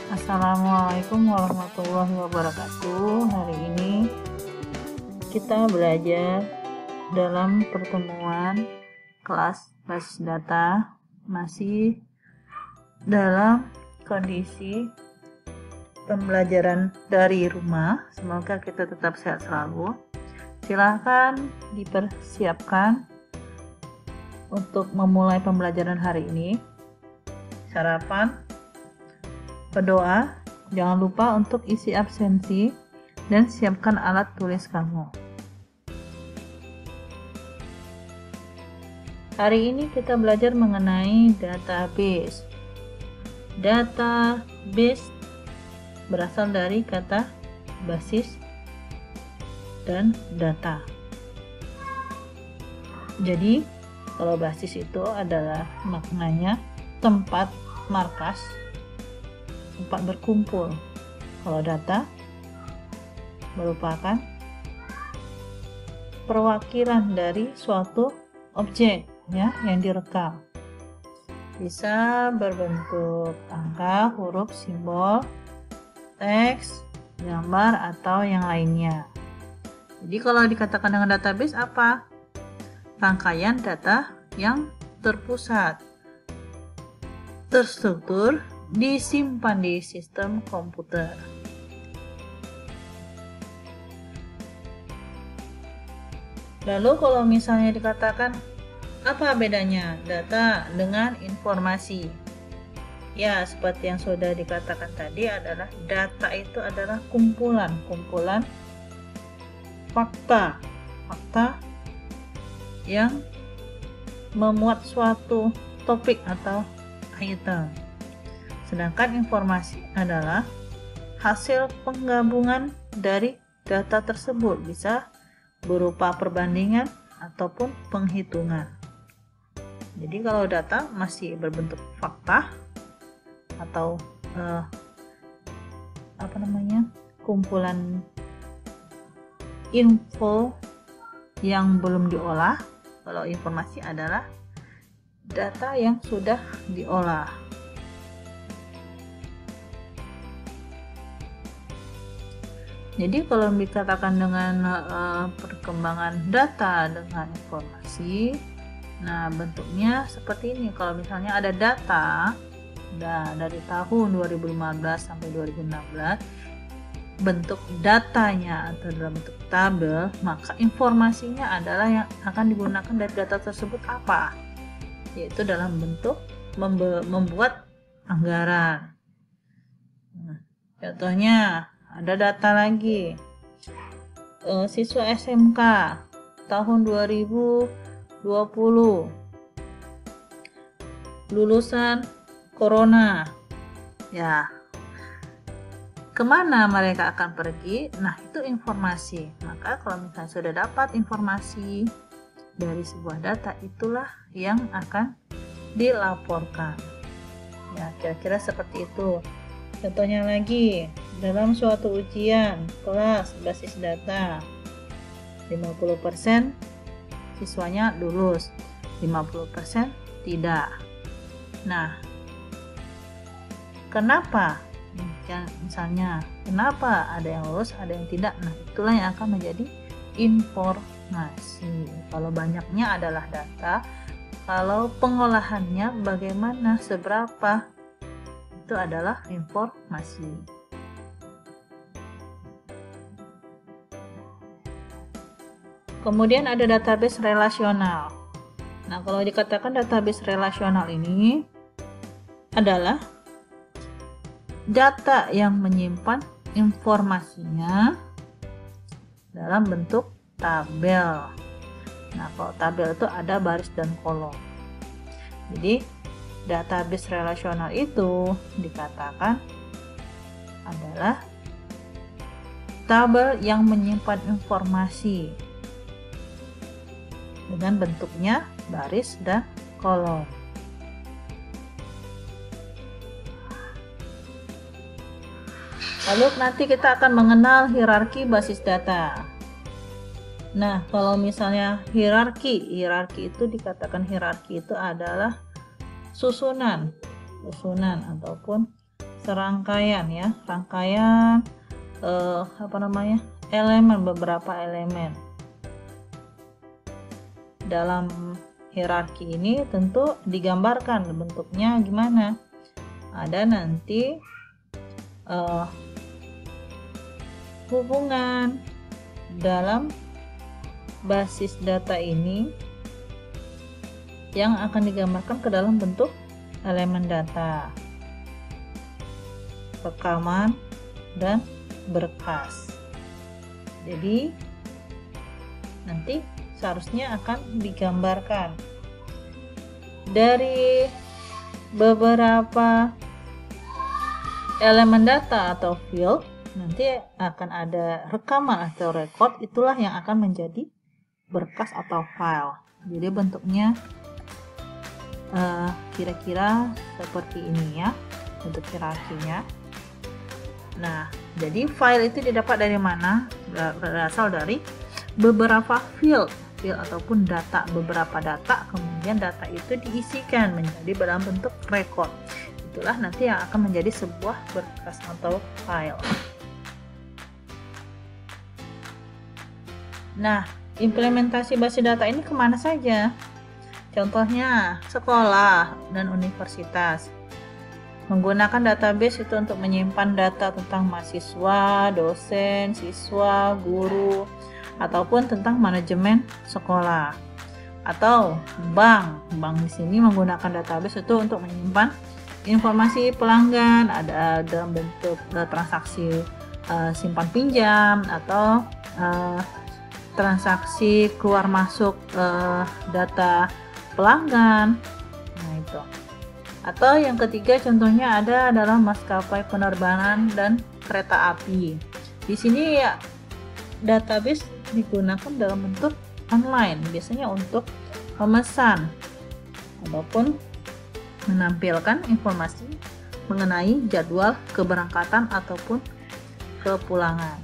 Assalamualaikum warahmatullahi wabarakatuh. Hari ini kita belajar dalam pertemuan kelas basis data, masih dalam kondisi pembelajaran dari rumah. Semoga kita tetap sehat selalu. Silahkan dipersiapkan untuk memulai pembelajaran hari ini. Sarapan, berdoa, jangan lupa untuk isi absensi, dan siapkan alat tulis kamu. Hari ini kita belajar mengenai database. Database berasal dari kata basis dan data. Jadi, kalau basis itu adalah maknanya tempat markas, tempat berkumpul. Kalau data merupakan perwakilan dari suatu objek yang direkam. Bisa berbentuk angka, huruf, simbol, teks, gambar, atau yang lainnya. Jadi kalau dikatakan dengan database apa? Rangkaian data yang terpusat, terstruktur, disimpan di sistem komputer. Lalu kalau misalnya dikatakan apa bedanya data dengan informasi? Ya, seperti yang sudah dikatakan tadi adalah data itu adalah kumpulan fakta yang memuat suatu topik atau item. Sedangkan informasi adalah hasil penggabungan dari data tersebut, bisa berupa perbandingan ataupun penghitungan. Jadi kalau data masih berbentuk fakta atau kumpulan info yang belum diolah, kalau informasi adalah data yang sudah diolah. Jadi kalau dikatakan dengan perkembangan data dengan informasi, nah bentuknya seperti ini. Kalau misalnya ada data dari tahun 2015 sampai 2016, bentuk datanya atau dalam bentuk tabel, maka informasinya adalah yang akan digunakan dari data tersebut apa? Yaitu dalam bentuk membuat anggaran. Nah, contohnya ada data lagi, siswa SMK tahun 2020 lulusan corona, ya kemana mereka akan pergi? Nah, itu informasi. Maka kalau misalnya sudah dapat informasi dari sebuah data, itulah yang akan dilaporkan. Ya, kira-kira seperti itu. Contohnya lagi, dalam suatu ujian kelas basis data, 50% siswanya lulus, 50% tidak. Nah, kenapa? Misalnya, kenapa ada yang lulus, ada yang tidak? Nah, itulah yang akan menjadi informasi. Kalau banyaknya adalah data, kalau pengolahannya bagaimana, seberapa, itu adalah informasi. Kemudian ada database relasional. Nah, kalau dikatakan database relasional ini adalah data yang menyimpan informasinya dalam bentuk tabel. Nah, kalau tabel itu ada baris dan kolom. Jadi, database relasional itu dikatakan adalah tabel yang menyimpan informasi dengan bentuknya baris dan kolom. Lalu nanti kita akan mengenal hierarki basis data. Nah, kalau misalnya hierarki itu dikatakan hierarki itu adalah susunan ataupun serangkaian ya, rangkaian elemen, beberapa elemen. Dalam hierarki ini tentu digambarkan bentuknya gimana. Ada nanti hubungan dalam basis data ini yang akan digambarkan ke dalam bentuk elemen data, rekaman, dan berkas. Jadi nanti seharusnya akan digambarkan dari beberapa elemen data atau field, nanti akan ada rekaman atau record, itulah yang akan menjadi berkas atau file. Jadi bentuknya kira-kira seperti ini ya, bentuk hierarkinya. Nah, jadi file itu didapat dari mana? Berasal dari beberapa field ataupun data, beberapa data, kemudian data itu diisikan menjadi dalam bentuk record. Itulah nanti yang akan menjadi sebuah berkas atau file. Nah, implementasi basis data ini kemana saja? Contohnya sekolah dan universitas menggunakan database itu untuk menyimpan data tentang mahasiswa, dosen, siswa, guru, ataupun tentang manajemen sekolah. Atau bank di sini menggunakan database itu untuk menyimpan informasi pelanggan, ada dalam bentuk transaksi simpan pinjam atau transaksi keluar masuk data pelanggan. Nah, itu. Atau yang ketiga contohnya ada adalah maskapai penerbangan dan kereta api. Di sini ya database digunakan dalam bentuk online, biasanya untuk memesan ataupun menampilkan informasi mengenai jadwal keberangkatan ataupun kepulangan.